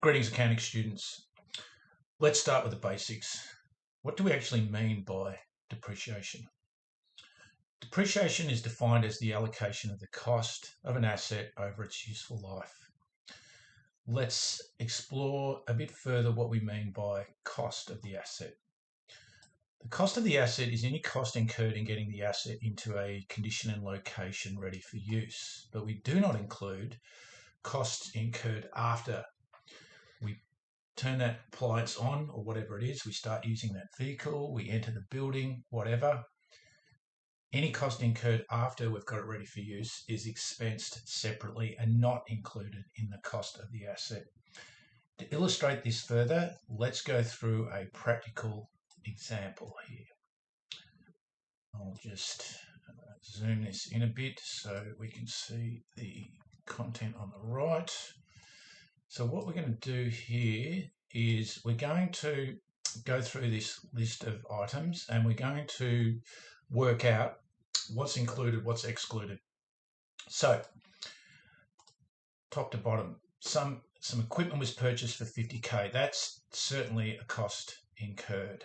Greetings, accounting students. Let's start with the basics. What do we actually mean by depreciation? Depreciation is defined as the allocation of the cost of an asset over its useful life. Let's explore a bit further what we mean by cost of the asset. The cost of the asset is any cost incurred in getting the asset into a condition and location ready for use, but we do not include costs incurred after we turn that appliance on or whatever it is, we start using that vehicle, we enter the building, whatever. Any cost incurred after we've got it ready for use is expensed separately and not included in the cost of the asset. To illustrate this further, let's go through a practical example here. I'll just zoom this in a bit so we can see the content on the right. So what we're going to do here is we're going to go through this list of items and we're going to work out what's included, what's excluded. So top to bottom, some equipment was purchased for 50k. That's certainly a cost incurred.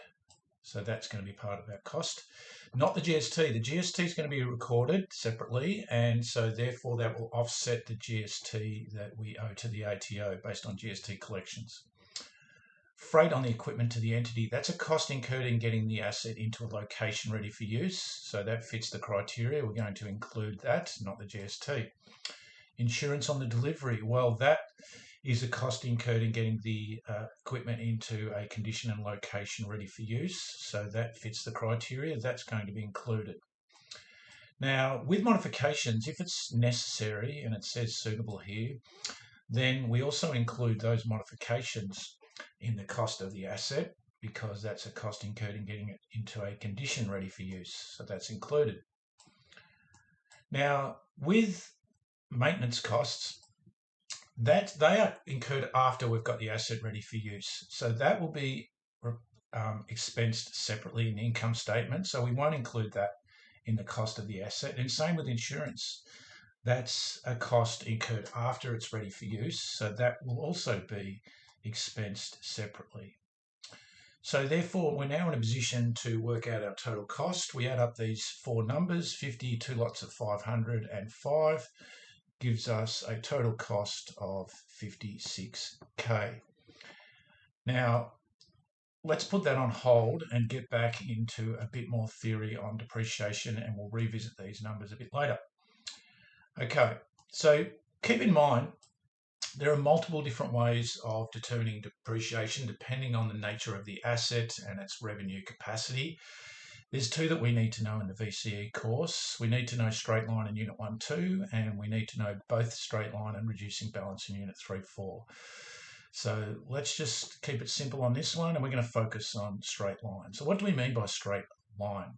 So that's going to be part of our cost. Not the GST. The GST is going to be recorded separately, and so therefore that will offset the GST that we owe to the ATO based on GST collections. Freight on the equipment to the entity, that's a cost incurred in getting the asset into a location ready for use. So that fits the criteria. We're going to include that, not the GST. Insurance on the delivery, well, that is a cost incurred in getting the equipment into a condition and location ready for use. So that fits the criteria. That's going to be included. Now, with modifications, if it's necessary, and it says suitable here, then we also include those modifications in the cost of the asset because that's a cost incurred in getting it into a condition ready for use. So that's included. Now, with maintenance costs, that they are incurred after we've got the asset ready for use. So that will be expensed separately in the income statement. So we won't include that in the cost of the asset. And same with insurance. That's a cost incurred after it's ready for use. So that will also be expensed separately. So therefore, we're now in a position to work out our total cost. We add up these four numbers, 50, 2 lots of 500 and 5. Gives us a total cost of 56k. Now, let's put that on hold and get back into a bit more theory on depreciation, and we'll revisit these numbers a bit later. Okay, so keep in mind, there are multiple different ways of determining depreciation depending on the nature of the asset and its revenue capacity. There's two that we need to know in the VCE course. We need to know straight line in Unit 1-2, and we need to know both straight line and reducing balance in Unit 3-4. So let's just keep it simple on this one, and we're going to focus on straight line. So what do we mean by straight line?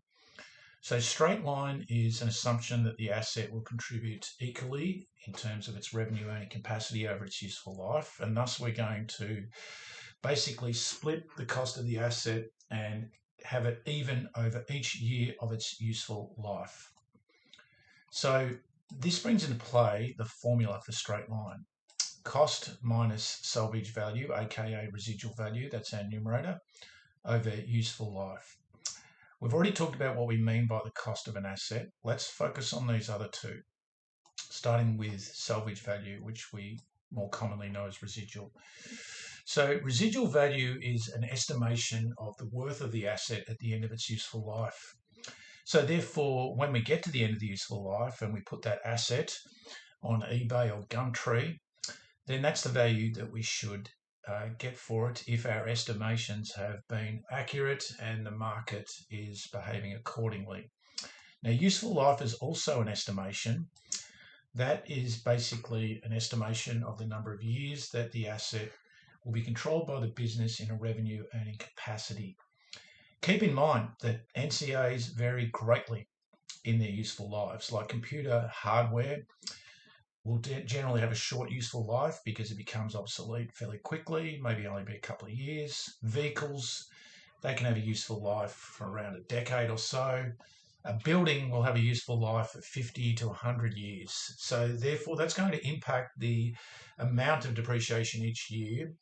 So straight line is an assumption that the asset will contribute equally in terms of its revenue earning capacity over its useful life, and thus we're going to basically split the cost of the asset and have it even over each year of its useful life. So this brings into play the formula for straight line. Cost minus salvage value, aka residual value, that's our numerator, over useful life. We've already talked about what we mean by the cost of an asset. Let's focus on these other two, starting with salvage value, which we more commonly know as residual. So residual value is an estimation of the worth of the asset at the end of its useful life. So therefore, when we get to the end of the useful life and we put that asset on eBay or Gumtree, then that's the value that we should get for it if our estimations have been accurate and the market is behaving accordingly. Now, useful life is also an estimation. That is basically an estimation of the number of years that the asset will be controlled by the business in a revenue earning capacity. Keep in mind that NCAs vary greatly in their useful lives. Like computer hardware will generally have a short useful life because it becomes obsolete fairly quickly, maybe only be a couple of years. Vehicles, they can have a useful life for around a decade or so. A building will have a useful life of 50 to 100 years. So therefore, that's going to impact the amount of depreciation each year.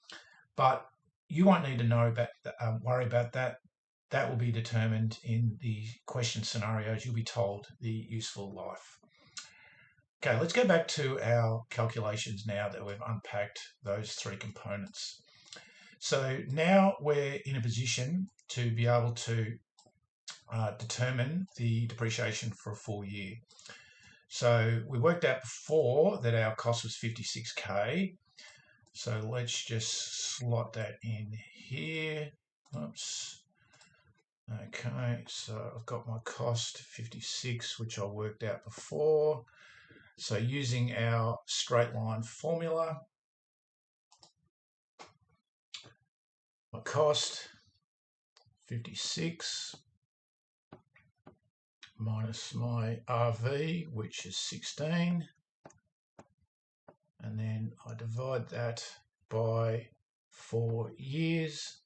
But you won't need to worry about that. That will be determined in the question scenarios. You'll be told the useful life. Okay, let's go back to our calculations now that we've unpacked those three components. So now we're in a position to be able to determine the depreciation for a full year. So we worked out before that our cost was 56K. So let's just slot that in here. Oops. Okay, so I've got my cost 56, which I worked out before. So using our straight line formula, my cost 56 minus my RV, which is 16, and then I divide that by 4 years.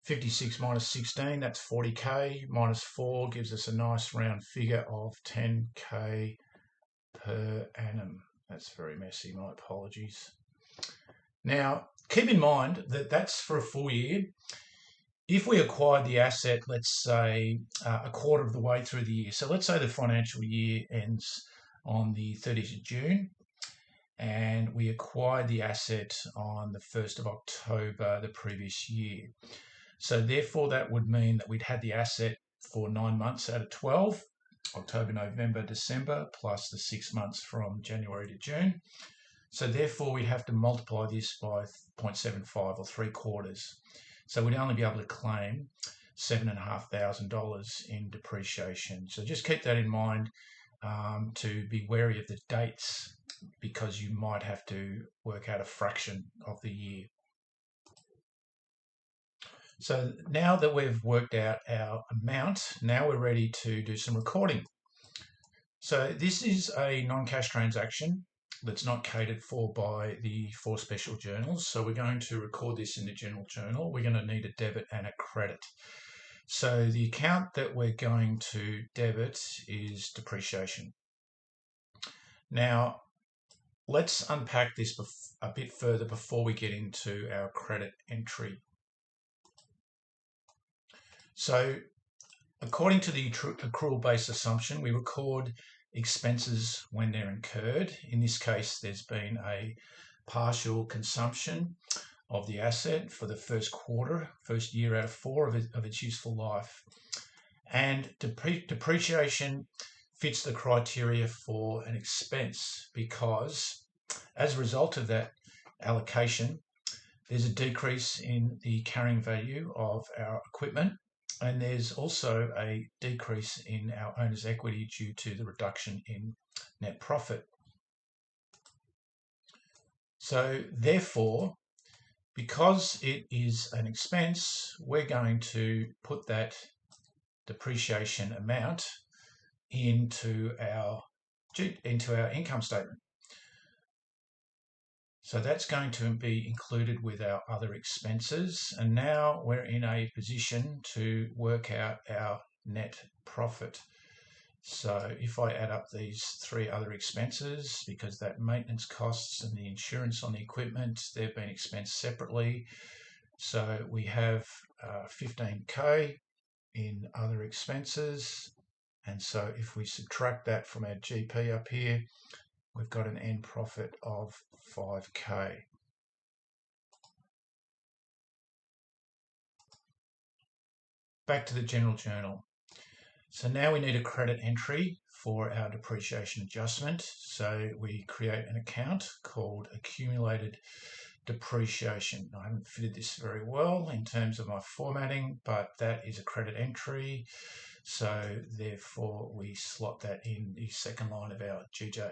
56 minus 16, that's 40K, minus 4 gives us a nice round figure of 10K per annum. That's very messy, my apologies. Now, keep in mind that that's for a full year. If we acquired the asset, let's say a quarter of the way through the year, so let's say the financial year ends on the 30th of June, and we acquired the asset on the 1st of October the previous year. So therefore, that would mean that we'd had the asset for 9 months out of 12, October, November, December, plus the 6 months from January to June. So therefore, we'd have to multiply this by 0.75 or 3/4. So we'd only be able to claim $7,500 in depreciation. So just keep that in mind to be wary of the dates, because you might have to work out a fraction of the year. So now that we've worked out our amount, now we're ready to do some recording. So this is a non-cash transaction that's not catered for by the 4 special journals. So we're going to record this in the general journal. We're going to need a debit and a credit. So the account that we're going to debit is depreciation. Now, let's unpack this a bit further before we get into our credit entry. So according to the accrual-based assumption, we record expenses when they're incurred. In this case, there's been a partial consumption of the asset for the first year out of 4 of its useful life. And depreciation fits the criteria for an expense because as a result of that allocation, there's a decrease in the carrying value of our equipment, and there's also a decrease in our owner's equity due to the reduction in net profit. So therefore, because it is an expense, we're going to put that depreciation amount into our income statement. So that's going to be included with our other expenses. And now we're in a position to work out our net profit. So if I add up these 3 other expenses, because that maintenance costs and the insurance on the equipment, they've been expensed separately. So we have 15K in other expenses. And so if we subtract that from our GP up here, we've got an end profit of 5K. Back to the general journal. So now we need a credit entry for our depreciation adjustment. So we create an account called accumulated depreciation. I haven't fitted this very well in terms of my formatting, but that is a credit entry. So therefore we slot that in the second line of our GJ.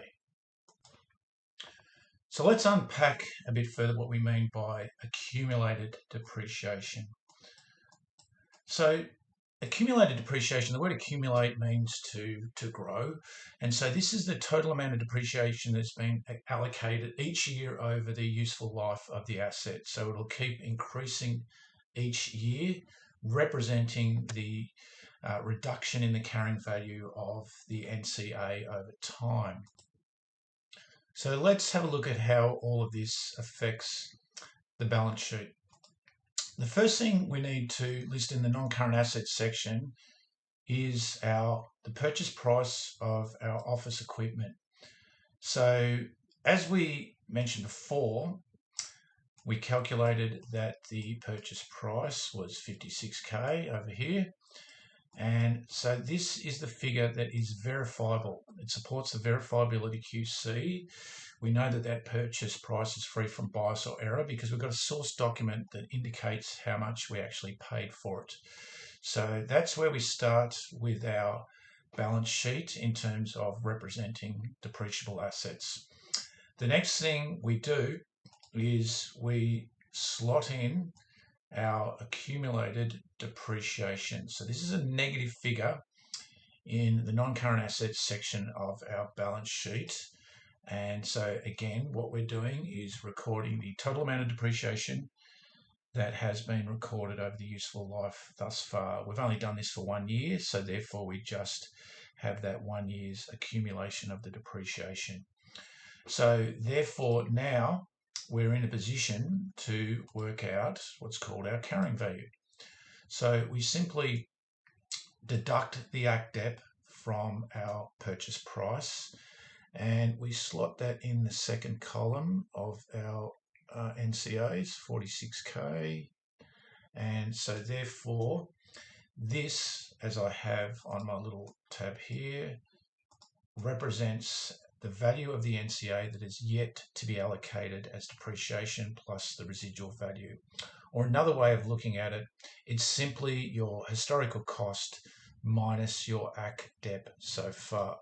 So let's unpack a bit further what we mean by accumulated depreciation. So accumulated depreciation, the word accumulate means to grow. And so this is the total amount of depreciation that's been allocated each year over the useful life of the asset. So it'll keep increasing each year, representing the reduction in the carrying value of the NCA over time. So let's have a look at how all of this affects the balance sheet. The first thing we need to list in the non-current assets section is the purchase price of our office equipment. So as we mentioned before, we calculated that the purchase price was 56k over here. And so this is the figure that is verifiable. It supports the verifiability QC. We know that that purchase price is free from bias or error because we've got a source document that indicates how much we actually paid for it. So that's where we start with our balance sheet in terms of representing depreciable assets. The next thing we do is we slot in our accumulated depreciation. So this is a negative figure in the non-current assets section of our balance sheet. And so again, what we're doing is recording the total amount of depreciation that has been recorded over the useful life thus far. We've only done this for 1 year, so therefore we just have that 1 year's accumulation of the depreciation. So therefore now we're in a position to work out what's called our carrying value. So we simply deduct the ACDEP from our purchase price and we slot that in the second column of our NCAs, 46k. And so therefore this, as I have on my little tab here, represents the value of the NCA that is yet to be allocated as depreciation plus the residual value. Or another way of looking at it, it's simply your historical cost minus your ACDEP so far.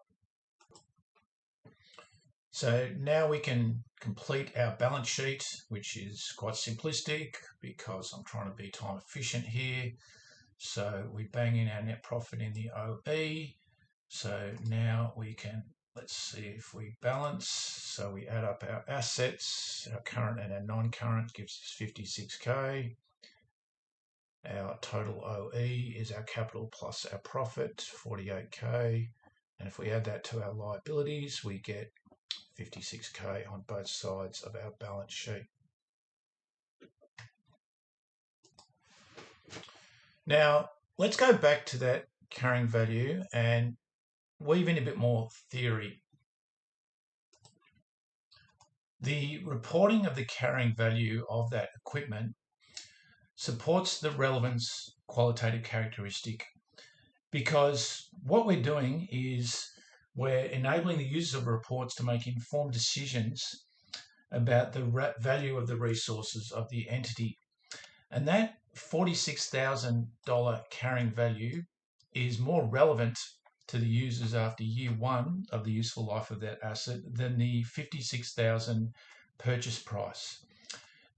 So now we can complete our balance sheet, which is quite simplistic because I'm trying to be time efficient here. So we bang in our net profit in the OE. So now we can, let's see if we balance. So we add up our assets, our current and our non-current gives us 56k. Our total OE is our capital plus our profit, 48k. And if we add that to our liabilities, we get 56k on both sides of our balance sheet. Now, let's go back to that carrying value and weave in a bit more theory. The reporting of the carrying value of that equipment supports the relevance qualitative characteristic because what we're doing is we're enabling the users of reports to make informed decisions about the value of the resources of the entity. And that $46,000 carrying value is more relevant to the users after year 1 of the useful life of that asset than the $56,000 purchase price.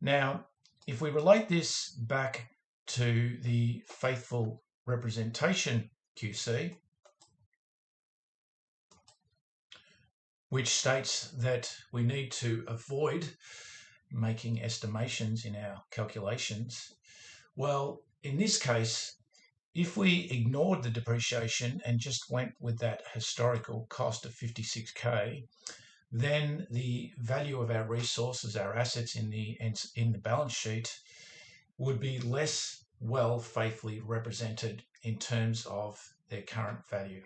Now, if we relate this back to the faithful representation QC, which states that we need to avoid making estimations in our calculations. Well, in this case, if we ignored the depreciation and just went with that historical cost of 56k, then the value of our resources, our assets in the balance sheet would be less well faithfully represented in terms of their current value.